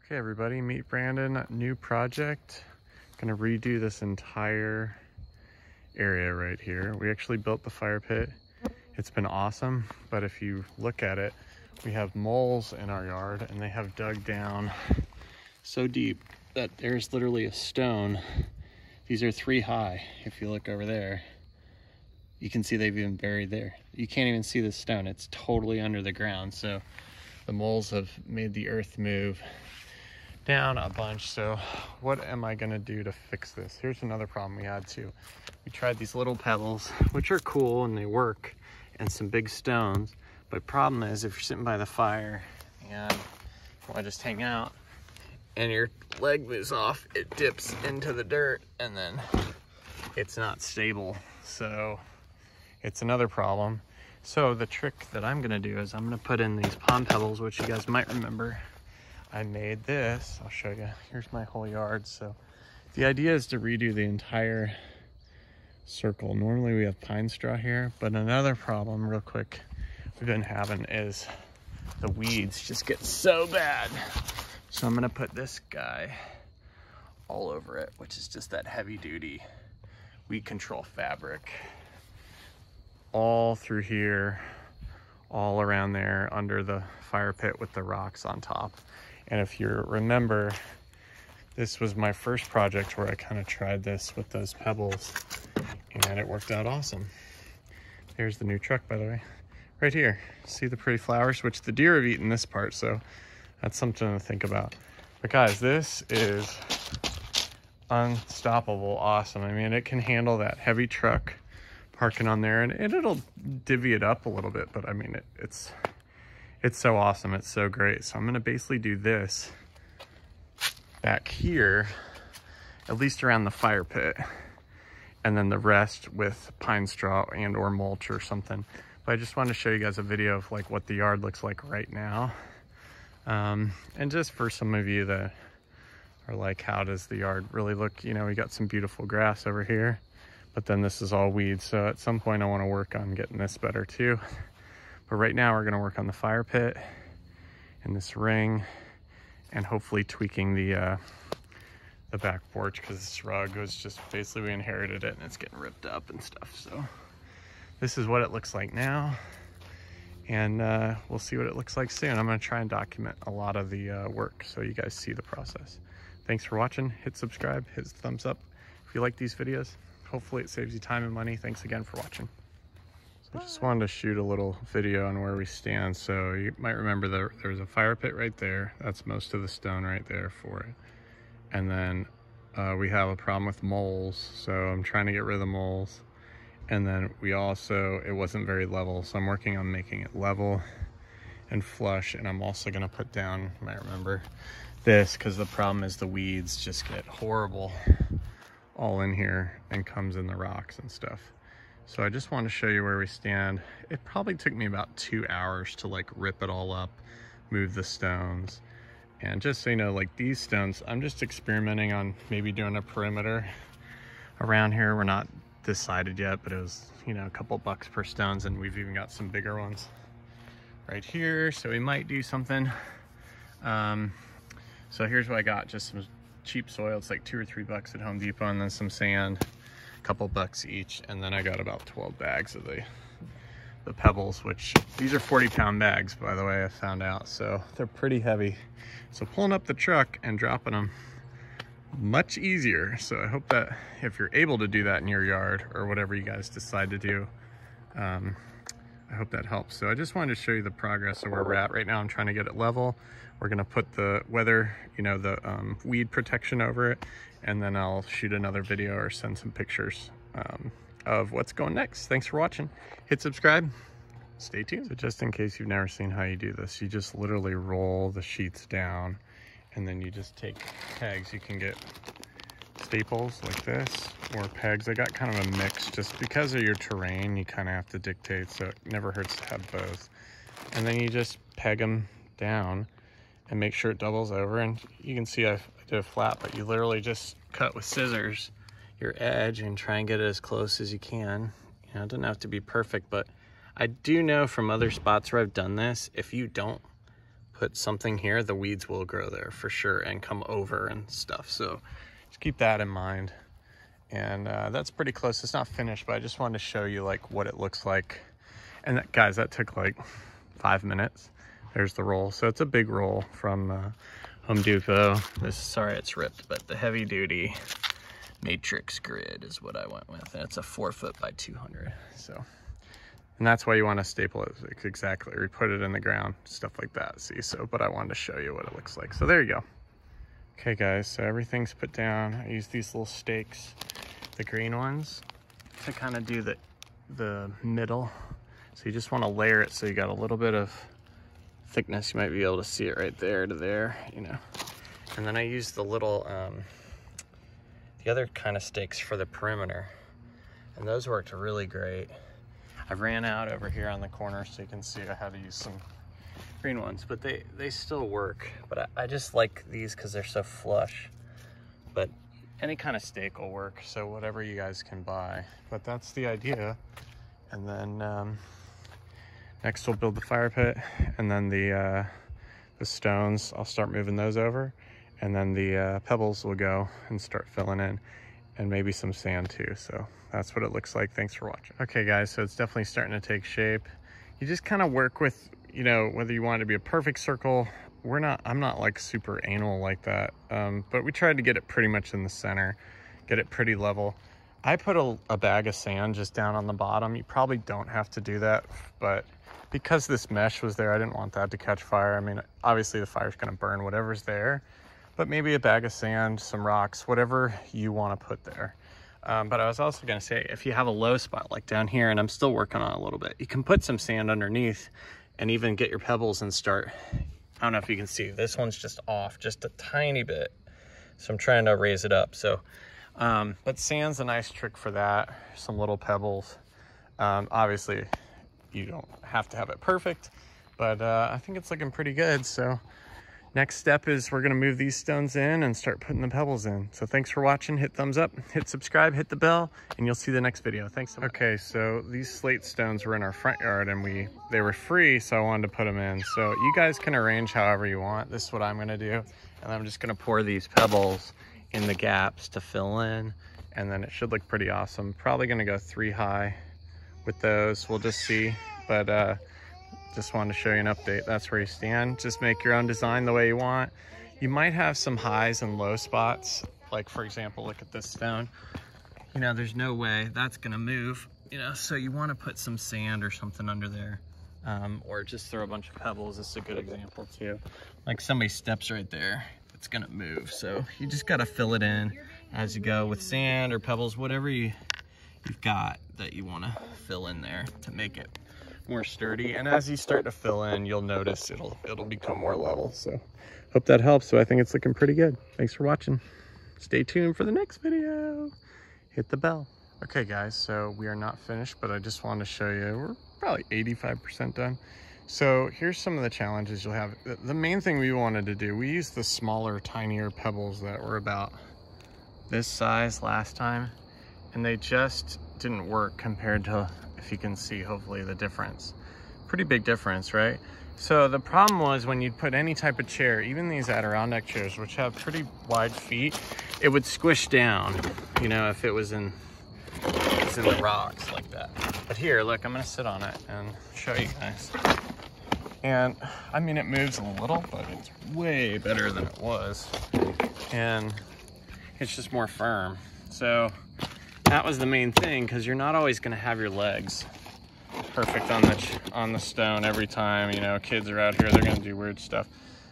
Okay, everybody, meet Brandon. New project. Gonna redo this entire area right here. We actually built the fire pit. It's been awesome, but if you look at it, we have moles in our yard and they have dug down so deep that there's literally a stone. These are 3 high. If you look over there, you can see they've even buried there. You can't even see the stone. It's totally under the ground. So the moles have made the earth move down a bunch. So what am I gonna do to fix this? Here's another problem we had too. We tried these little pebbles, which are cool and they work, and some big stones. But problem is, if you're sitting by the fire and you wanna just hang out and your leg moves off, it dips into the dirt and then it's not stable. So it's another problem. So the trick that I'm gonna do is I'm gonna put in these pond pebbles, which you guys might remember. I made this, I'll show you. Here's my whole yard. So the idea is to redo the entire circle. Normally we have pine straw here, but another problem real quick we've been having is the weeds just get so bad. So I'm gonna put this guy all over it, which is just that heavy duty weed control fabric. All through here, all around there under the fire pit with the rocks on top. And if you remember, this was my first project where I kind of tried this with those pebbles and it worked out awesome. There's the new truck, by the way, right here. See the pretty flowers, which the deer have eaten this part, so that's something to think about. But guys, this is unstoppable awesome. I mean, it can handle that heavy truck parking on there, and it'll divvy it up a little bit, but I mean, it's so awesome. It's so great. So I'm gonna basically do this back here, at least around the fire pit, and then the rest with pine straw and or mulch or something. But I just wanted to show you guys a video of like what the yard looks like right now. And just for some of you that are like, how does the yard really look? You know, we got some beautiful grass over here, but then this is all weeds. So at some point I want to work on getting this better too. But right now we're gonna work on the fire pit and this ring, and hopefully tweaking the back porch, because this rug was just basically, we inherited it and it's getting ripped up and stuff. So this is what it looks like now, and we'll see what it looks like soon. I'm gonna try and document a lot of the work so you guys see the process. Thanks for watching. Hit subscribe, hit thumbs up if you like these videos. Hopefully it saves you time and money. Thanks again for watching. I just wanted to shoot a little video on where we stand. So you might remember there's a fire pit right there. That's most of the stone right there for it. And then we have a problem with moles. So I'm trying to get rid of the moles. And then we also, it wasn't very level. So I'm working on making it level and flush. And I'm also gonna put down, you might remember this, because the problem is the weeds just get horrible all in here and comes in the rocks and stuff. So I just want to show you where we stand. It probably took me about 2 hours to like rip it all up, move the stones. And just so you know, like these stones, I'm just experimenting on maybe doing a perimeter around here. We're not decided yet, but it was, you know, a couple bucks per stones, and we've even got some bigger ones right here. So we might do something. So here's what I got, just some cheap soil. It's like $2 or $3 at Home Depot, and then some sand. Couple bucks each, and then I got about 12 bags of the pebbles, which these are 40-pound bags, by the way, I found out, so they're pretty heavy. So pulling up the truck and dropping them, much easier. So I hope that if you're able to do that in your yard or whatever you guys decide to do, I hope that helps. So I just wanted to show you the progress of where we're at right now. I'm trying to get it level. We're gonna put the weather, you know, the weed protection over it, and then I'll shoot another video or send some pictures of what's going next. Thanks for watching. Hit subscribe, stay tuned. So just in case you've never seen how you do this, you just literally roll the sheets down, and then you just take pegs. You can get staples like this or pegs. I got kind of a mix just because of your terrain. You kind of have to dictate, so it never hurts to have both. And then you just peg them down and make sure it doubles over. And you can see I did a flat, but you literally just cut with scissors your edge and try and get it as close as you can. You know, it doesn't have to be perfect, but I do know from other spots where I've done this, if you don't put something here, the weeds will grow there for sure and come over and stuff. So just keep that in mind. And that's pretty close. It's not finished, but I just wanted to show you like what it looks like. And that, guys, that took like 5 minutes. There's the roll. So it's a big roll from Home Depot. This, sorry it's ripped, but the heavy duty matrix grid is what I went with. And it's a 4 foot by 200. So, and that's why you want to staple it exactly, or you put it in the ground, stuff like that. See, so, but I wanted to show you what it looks like. So there you go. Okay guys, so everything's put down. I use these little stakes, the green ones, to kind of do the middle. So you just want to layer it so you got a little bit of thickness. You might be able to see it right there to there, you know. And then I use the little, the other kind of stakes for the perimeter. And those worked really great. I ran out over here on the corner so you can see I had to use some green ones, but they still work. But I just like these because they're so flush. But any kind of stake will work, so whatever you guys can buy. But that's the idea. And then next we'll build the fire pit, and then the stones, I'll start moving those over, and then the pebbles will go and start filling in, and maybe some sand too. So that's what it looks like. Thanks for watching. Okay guys, so it's definitely starting to take shape. You just kind of work with, you know, whether you want it to be a perfect circle. I'm not like super anal like that, but we tried to get it pretty much in the center, get it pretty level. I put a bag of sand just down on the bottom. You probably don't have to do that, but because this mesh was there, I didn't want that to catch fire. I mean, obviously the fire's gonna burn whatever's there, but maybe a bag of sand, some rocks, whatever you wanna put there. But I was also gonna say, if you have a low spot like down here, and I'm still working on it a little bit, you can put some sand underneath and even get your pebbles and start, I don't know if you can see, this one's just off just a tiny bit. So I'm trying to raise it up. So, but sand's a nice trick for that. Some little pebbles. Obviously you don't have to have it perfect, but I think it's looking pretty good. So next step is we're gonna move these stones in and start putting the pebbles in. So thanks for watching. Hit thumbs up, hit subscribe, hit the bell, and you'll see the next video. Thanks so much. Okay, so these slate stones were in our front yard and they were free, so I wanted to put them in. So you guys can arrange however you want. This is what I'm gonna do. And I'm just gonna pour these pebbles in the gaps to fill in, and then it should look pretty awesome. Probably gonna go 3 high with those. We'll just see, but just wanted to show you an update. That's where you stand. Just make your own design the way you want. You might have some highs and low spots. Like for example, look at this stone. You know, there's no way that's gonna move, you know, so you wanna put some sand or something under there. Or just throw a bunch of pebbles. This is a good example too. Like somebody steps right there, it's gonna move. So you just gotta fill it in as you go with sand or pebbles, whatever you've got that you wanna fill in there to make it more sturdy. And as you start to fill in, you'll notice it'll become more level. So hope that helps. So I think it's looking pretty good. Thanks for watching. Stay tuned for the next video. Hit the bell. Okay guys, so we are not finished, but I just wanted to show you, we're probably 85% done. So here's some of the challenges you'll have. The main thing we wanted to do, we used the smaller, tinier pebbles that were about this size last time, and they just didn't work compared to, if you can see, hopefully, the difference. Pretty big difference, right? So the problem was when you'd put any type of chair, even these Adirondack chairs, which have pretty wide feet, it would squish down, you know, if it was in the rocks like that. But here, look, I'm gonna sit on it and show you guys. And I mean, it moves a little, but it's way better than it was. And it's just more firm. So that was the main thing, because you're not always gonna have your legs perfect on the stone every time. You know, kids are out here, they're gonna do weird stuff.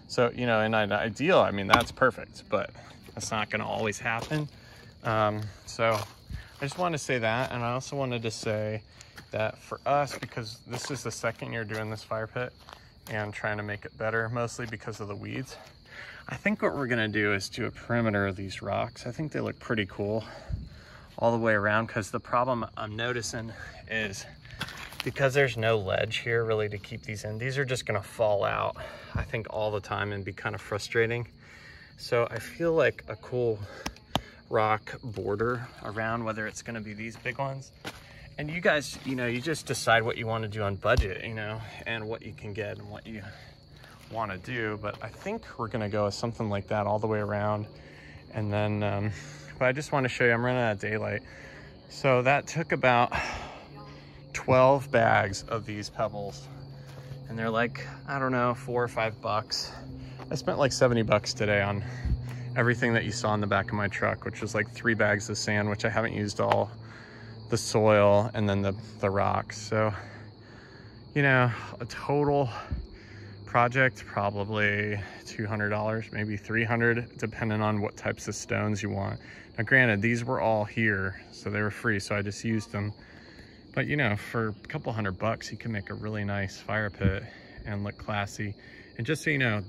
So, you know, in an ideal, I mean, that's perfect, but that's not gonna always happen. So I just wanted to say that, and I also wanted to say that for us, because this is the second year doing this fire pit and trying to make it better, mostly because of the weeds, I think what we're gonna do is do a perimeter of these rocks. I think they look pretty cool all the way around, because the problem I'm noticing is because there's no ledge here really to keep these in, these are just gonna fall out, I think, all the time and be kind of frustrating. So I feel like a cool rock border around, whether it's gonna be these big ones. And you guys, you know, you just decide what you want to do on budget, you know, and what you can get and what want to do, but I think we're going to go with something like that all the way around. And then, but I just want to show you, I'm running out of daylight. So that took about 12 bags of these pebbles. And they're like, I don't know, $4 or $5. I spent like $70 today on everything that you saw in the back of my truck, which was like 3 bags of sand, which I haven't used all the soil, and then the rocks. So, you know, a total project, probably $200, maybe $300, depending on what types of stones you want. Now granted, these were all here, so they were free, so I just used them. But you know, for a couple $100, you can make a really nice fire pit and look classy. And just so you know,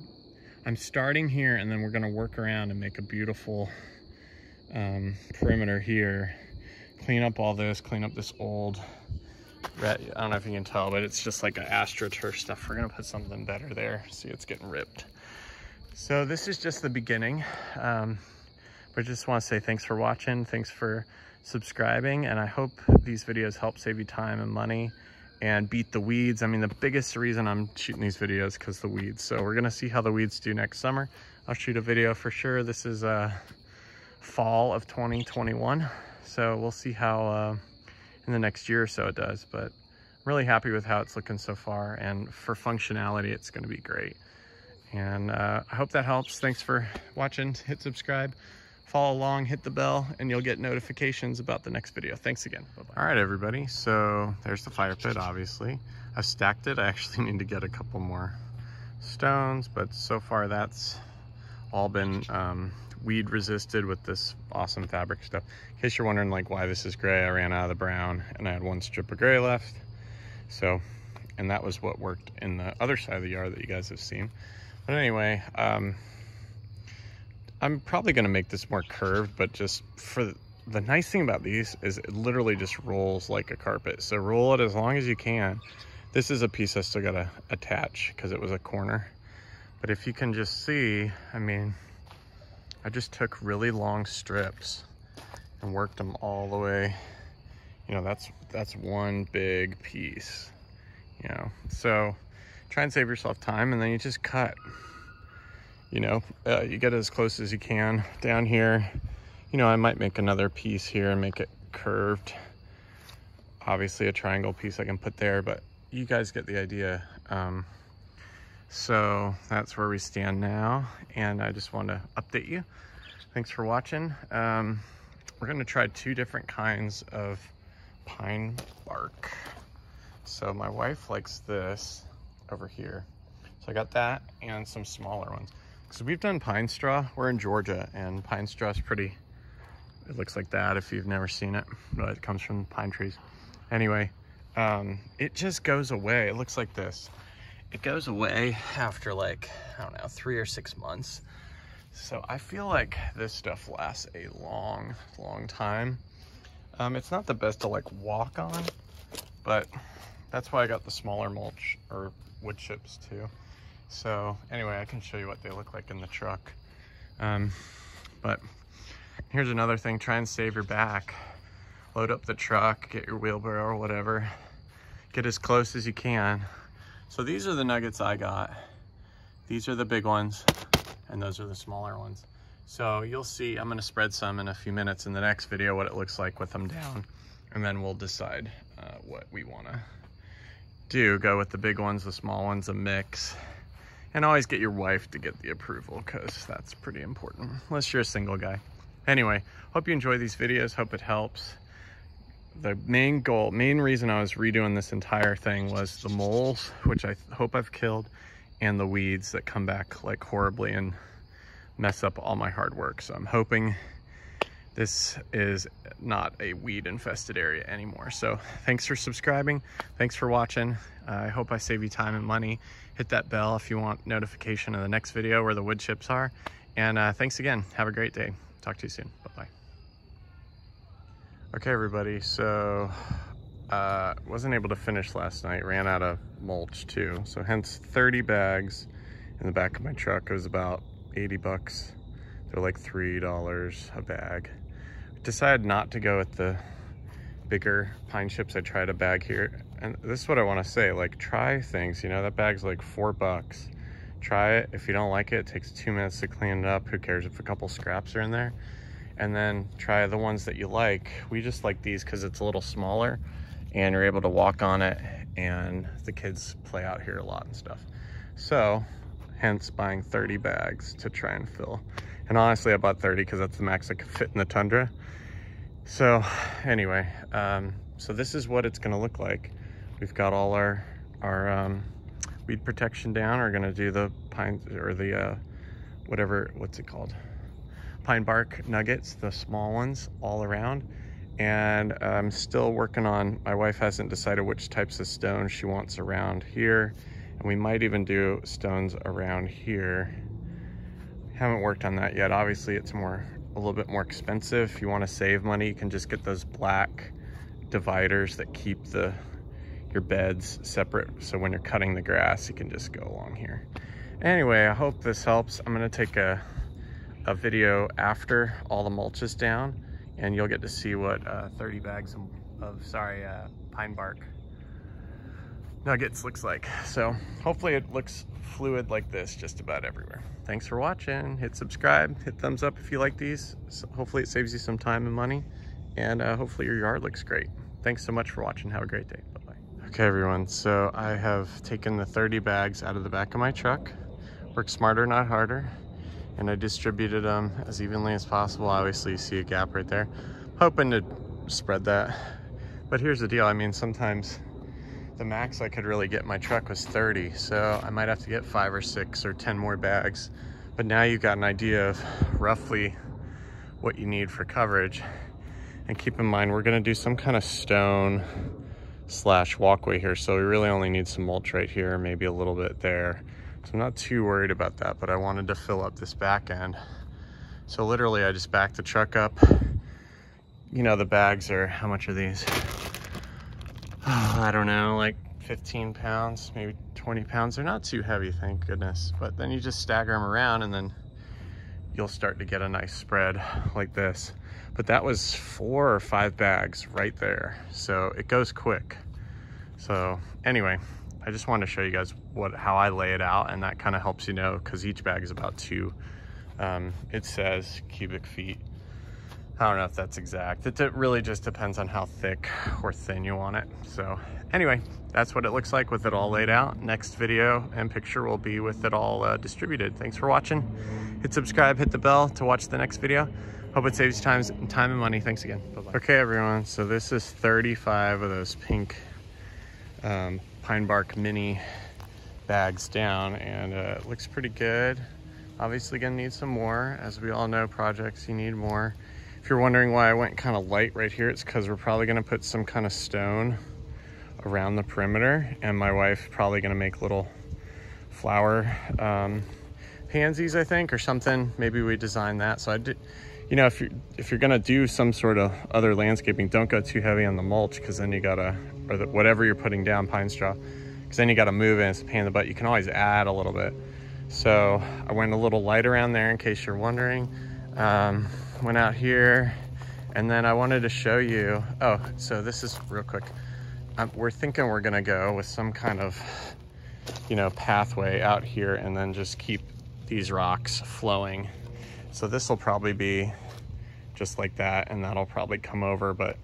I'm starting here, and then we're gonna work around and make a beautiful perimeter here. Clean up all this, clean up this old red, I don't know if you can tell, but it's just like an AstroTurf stuff. We're gonna put something better there. See, it's getting ripped. So this is just the beginning. But just wanna say thanks for watching, thanks for subscribing, and I hope these videos help save you time and money and beat the weeds. I mean, the biggest reason I'm shooting these videos because the weeds. So we're gonna see how the weeds do next summer. I'll shoot a video for sure. This is fall of 2021. So we'll see how in the next year or so it does, but I'm really happy with how it's looking so far. And for functionality, it's gonna be great. And I hope that helps. Thanks for watching. Hit subscribe, follow along, hit the bell, and you'll get notifications about the next video. Thanks again. Bye-bye. All right, everybody. So there's the fire pit, obviously. I've stacked it. I actually need to get a couple more stones, but so far that's all been weed resisted with this awesome fabric stuff. In case you're wondering like why this is gray, I ran out of the brown and I had 1 strip of gray left. So, and that was what worked in the other side of the yard that you guys have seen. But anyway, I'm probably gonna make this more curved, but just for the nice thing about these is it literally just rolls like a carpet. So roll it as long as you can. This is a piece I still gotta attach because it was a corner. But if you can just see, I mean, I just took really long strips and worked them all the way. You know, that's one big piece, you know. So try and save yourself time, and then you just cut. You know, you get as close as you can down here. You know, I might make another piece here and make it curved. Obviously a triangle piece I can put there, but you guys get the idea. So that's where we stand now, and I just want to update you. Thanks for watching. We're gonna try 2 different kinds of pine bark. So my wife likes this over here. So I got that and some smaller ones. So we've done pine straw. We're in Georgia, and pine straw is pretty, it looks like that if you've never seen it, but it comes from pine trees. Anyway, it just goes away. It looks like this. It goes away after like, I don't know, 3 or 6 months. So I feel like this stuff lasts a long, long time. It's not the best to like walk on, but that's why I got the smaller mulch or wood chips too. So anyway, I can show you what they look like in the truck. But here's another thing, try and save your back. Load up the truck, get your wheelbarrow or whatever. Get as close as you can. So these are the nuggets I got. These are the big ones, and those are the smaller ones. So you'll see, I'm gonna spread some in a few minutes in the next video, what it looks like with them down. And then we'll decide what we wanna do. Go with the big ones, the small ones, a mix. And always get your wife to get the approval, because that's pretty important, unless you're a single guy. Anyway, hope you enjoy these videos, hope it helps. The main reason I was redoing this entire thing was the moles, which I hope I've killed, and the weeds that come back like horribly and mess up all my hard work. So I'm hoping this is not a weed infested area anymore. So thanks for subscribing. Thanks for watching. I hope I save you time and money. Hit that bell if you want notification of the next video where the wood chips are. And thanks again. Have a great day. Talk to you soon. Bye-bye. Okay, everybody. So wasn't able to finish last night. Ran out of mulch too. So hence 30 bags in the back of my truck. It was about 80 bucks. They're like $3 a bag. Decided not to go with the bigger pine chips. I tried a bag here, and this is what I want to say, like, try things, you know. That bag's like $4. Try it. If you don't like it, it takes 2 minutes to clean it up. Who cares if a couple scraps are in there? And then try the ones that you like. We just like these because it's a little smaller and you're able to walk on it, and the kids play out here a lot and stuff. So hence buying 30 bags to try and fill. And honestly, I bought 30 because that's the max I could fit in the Tundra. So anyway, so this is what it's gonna look like. We've got all our weed protection down. We're gonna do the pine, or the what's it called? Pine bark nuggets, the small ones all around. And I'm still working on, my wife hasn't decided which types of stones she wants around here. And we might even do stones around here. Haven't worked on that yet. Obviously it's a little bit more expensive. If you want to save money, you can just get those black dividers that keep your beds separate. So when you're cutting the grass, you can just go along here. Anyway, I hope this helps. I'm gonna take a video after all the mulch is down, and you'll get to see what 30 bags of pine bark nuggets looks like. So hopefully it looks fluid like this just about everywhere. Thanks for watching. Hit subscribe, hit thumbs up if you like these. So hopefully it saves you some time and money, and hopefully your yard looks great. Thanks so much for watching. Have a great day. Bye-bye. Okay everyone, so I have taken the 30 bags out of the back of my truck. Work smarter, not harder. And I distributed them as evenly as possible. Obviously you see a gap right there. Hoping to spread that. But here's the deal, I mean, sometimes the max I could really get in my truck was 30. So I might have to get 5 or 6 or 10 more bags. But now you've got an idea of roughly what you need for coverage. And keep in mind, we're gonna do some kind of stone / walkway here. So we really only need some mulch right here, maybe a little bit there. So I'm not too worried about that, but I wanted to fill up this back end. So literally I just backed the truck up. You know, the bags are, how much are these? Oh, I don't know, like 15 pounds, maybe 20 pounds. They're not too heavy, thank goodness. But then you just stagger them around and then you'll start to get a nice spread like this. But that was 4 or 5 bags right there. So it goes quick. So anyway, I just wanted to show you guys how I lay it out, and that kind of helps you know, because each bag is about 2, it says cubic feet. I don't know if that's exact. It really just depends on how thick or thin you want it. So anyway, that's what it looks like with it all laid out. Next video and picture will be with it all distributed. Thanks for watching. Hit subscribe, hit the bell to watch the next video. Hope it saves you time and money. Thanks again. Bye-bye. Okay everyone, so this is 35 of those pink pine bark mini bags down, and it looks pretty good. Obviously gonna need some more. As we all know, projects, you need more. If you're wondering why I went kind of light right here, it's because we're probably gonna put some kind of stone around the perimeter, and my wife's probably gonna make little flower pansies, I think, or something. Maybe we design that. So I did, you know, if you're gonna do some sort of other landscaping, don't go too heavy on the mulch, because then you gotta, or whatever you're putting down, pine straw, because then you gotta move it and it's a pain in the butt. You can always add a little bit. So I went a little light around there in case you're wondering. Went out here, and then I wanted to show you, oh, so this is real quick. We're thinking we're gonna go with some kind of, you know, pathway out here, and then just keep these rocks flowing. So this will probably be just like that, and that'll probably come over. But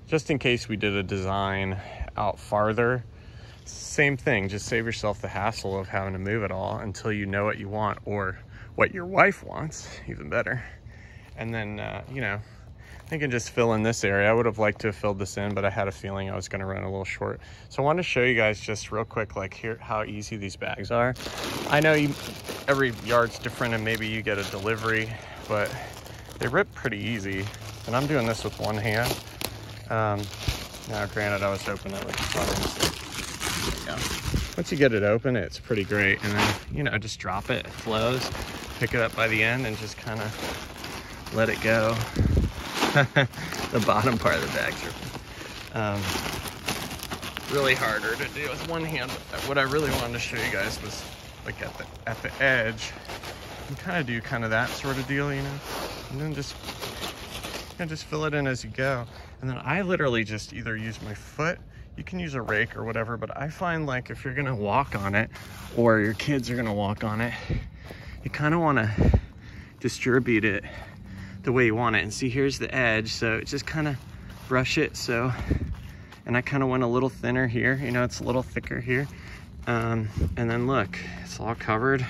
just in case we did a design out farther, same thing, just save yourself the hassle of having to move it all until you know what you want, or what your wife wants, even better. And then, you know, I can just fill in this area. I would have liked to have filled this in, but I had a feeling I was gonna run a little short. So I wanted to show you guys just real quick, like here, how easy these bags are. I know every yard's different, and maybe you get a delivery, but they rip pretty easy. And I'm doing this with one hand. Now granted, I was hoping that would flow. Once you get it open, it's pretty great. And then, you know, just drop it, it flows. Pick it up by the end and just kind of let it go. The bottom part of the bags are really harder to do with one hand. But what I really wanted to show you guys was like at the edge, you kind of do that sort of deal, you know, and then just fill it in as you go. And then I literally just either use my foot, You can use a rake or whatever, but I find like if you're gonna walk on it or your kids are gonna walk on it, you kind of want to distribute it the way you want it. And see, here's the edge, so just kind of brush it. So, and I kind of went a little thinner here, you know, it's a little thicker here. And then look, it's all covered.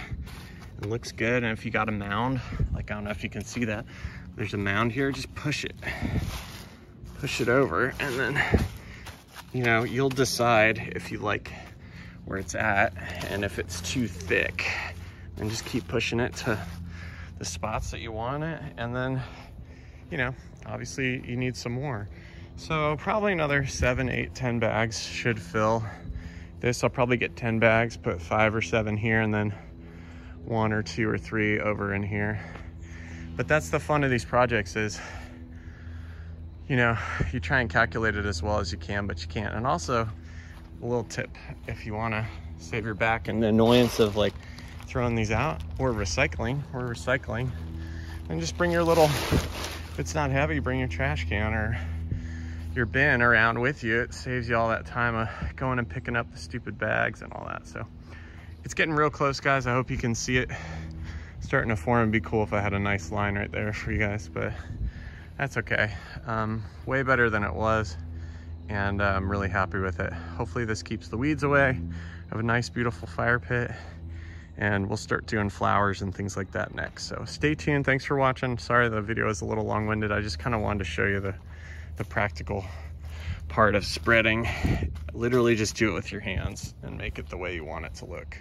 It looks good. And if you got a mound, like I don't know if you can see that, there's a mound here, just push it over, and then, you know, you'll decide if you like where it's at, and if it's too thick, then just keep pushing it to the spots that you want it. And then, you know, obviously you need some more. So probably another 7, 8, 10 bags should fill this. I'll probably get 10 bags, put 5 or 7 here, and then 1 or 2 or 3 over in here. But that's the fun of these projects is, you know, you try and calculate it as well as you can, but you can't. And also, a little tip, if you want to save your back and the annoyance of like throwing these out or recycling, and just bring your little, if it's not heavy, bring your trash can or your bin around with you. It saves you all that time of going and picking up the stupid bags and all that. So it's getting real close, guys. I hope you can see it starting to form. It'd be cool if I had a nice line right there for you guys, but that's okay. Way better than it was, and I'm really happy with it. Hopefully this keeps the weeds away. I have a nice, beautiful fire pit, and we'll start doing flowers and things like that next. So stay tuned. Thanks for watching. Sorry the video is a little long-winded. I just kind of wanted to show you the practical part of spreading. Literally just do it with your hands and make it the way you want it to look.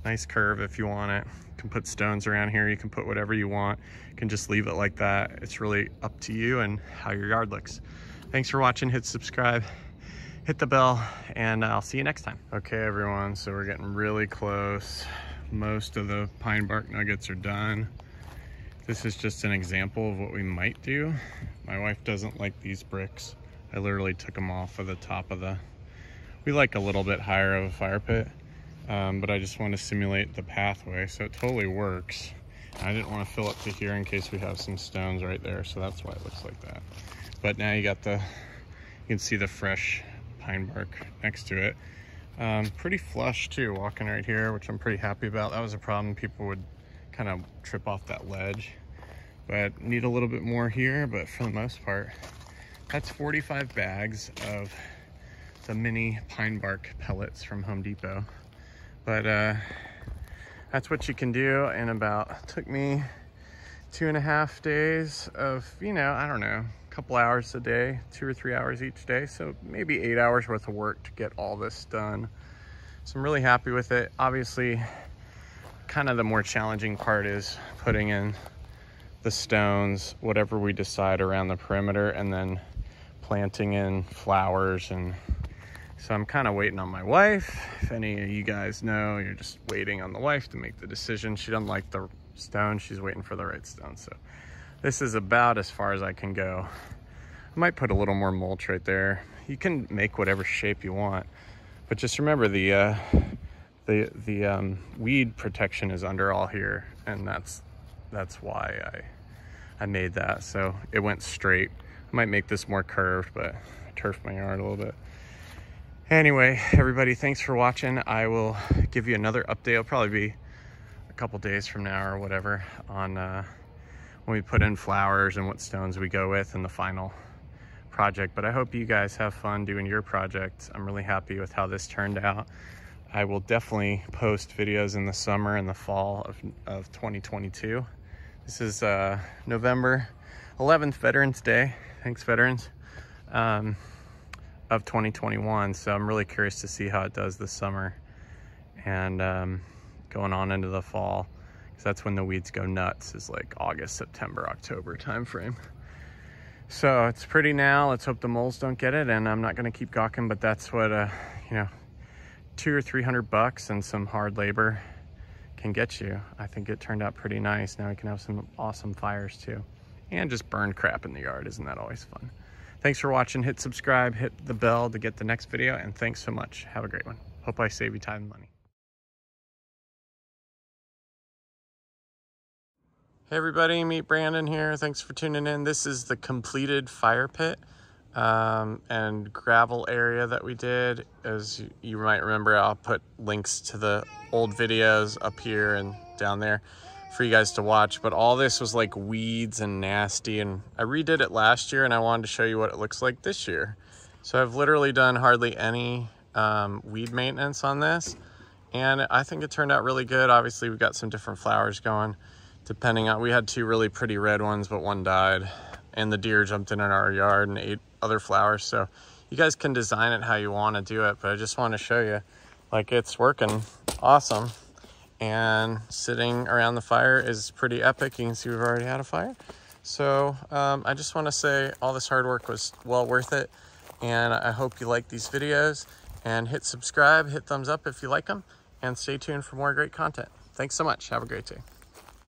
Nice curve if you want it. You can put stones around here. You can put whatever you want. You can just leave it like that. It's really up to you and how your yard looks. Thanks for watching. Hit subscribe, hit the bell, and I'll see you next time. Okay, everyone, so we're getting really close. Most of the pine bark nuggets are done. This is just an example of what we might do. My wife doesn't like these bricks. I literally took them off of the top of the, we like a little bit higher of a fire pit. But I just want to simulate the pathway, so it totally works. I didn't want to fill up to here in case we have some stones right there, so that's why it looks like that. But now you got the, you can see the fresh pine bark next to it. Pretty flush too, walking right here, which I'm pretty happy about. That was a problem, people would kind of trip off that ledge. But need a little bit more here, but for the most part, that's 45 bags of the mini pine bark pellets from Home Depot. But that's what you can do in about, took me 2.5 days of, you know, I don't know, a couple hours a day, 2 or 3 hours each day. So maybe 8 hours worth of work to get all this done. So I'm really happy with it. Obviously, kind of the more challenging part is putting in the stones, whatever we decide around the perimeter, and then planting in flowers. And so I'm kind of waiting on my wife. If any of you guys know, you're just waiting on the wife to make the decision. She doesn't like the stone. She's waiting for the right stone. So this is about as far as I can go. I might put a little more mulch right there. You can make whatever shape you want, but just remember the weed protection is under all here, and that's why I made that. So it went straight. I might make this more curved, but I turfed my yard a little bit. Anyway, everybody, thanks for watching. I will give you another update. It'll probably be a couple days from now or whatever on when we put in flowers and what stones we go with in the final project. But I hope you guys have fun doing your project. I'm really happy with how this turned out. I will definitely post videos in the summer and the fall of 2022. This is November 11th, Veterans Day. Thanks, veterans. Of 2021, so I'm really curious to see how it does this summer and going on into the fall, because that's when the weeds go nuts, is like August, September, October time frame. So it's pretty now. Let's hope the moles don't get it, and I'm not going to keep gawking, but that's what you know, $200 or $300 and some hard labor can get you. I think it turned out pretty nice. Now we can have some awesome fires too, and just burn crap in the yard. Isn't that always fun? Thanks for watching. Hit subscribe, hit the bell to get the next video, and thanks so much. Have a great one. Hope I save you time and money. Hey everybody, meet Brandon here. Thanks for tuning in. This is the completed fire pit. and gravel area that we did. As you might remember, I'll put links to the old videos up here and down there for you guys to watch. But all this was like weeds and nasty, and I redid it last year and I wanted to show you what it looks like this year. So I've literally done hardly any weed maintenance on this, and I think it turned out really good. Obviously we've got some different flowers going, depending on, we had 2 really pretty red ones, but one died, and the deer jumped in our yard and ate other flowers. So you guys can design it how you want to do it, but I just want to show you, like, it's working awesome. And sitting around the fire is pretty epic. You can see we've already had a fire. So I just want to say all this hard work was well worth it, and I hope you like these videos, and hit subscribe, hit thumbs up if you like them, and stay tuned for more great content. Thanks so much. Have a great day.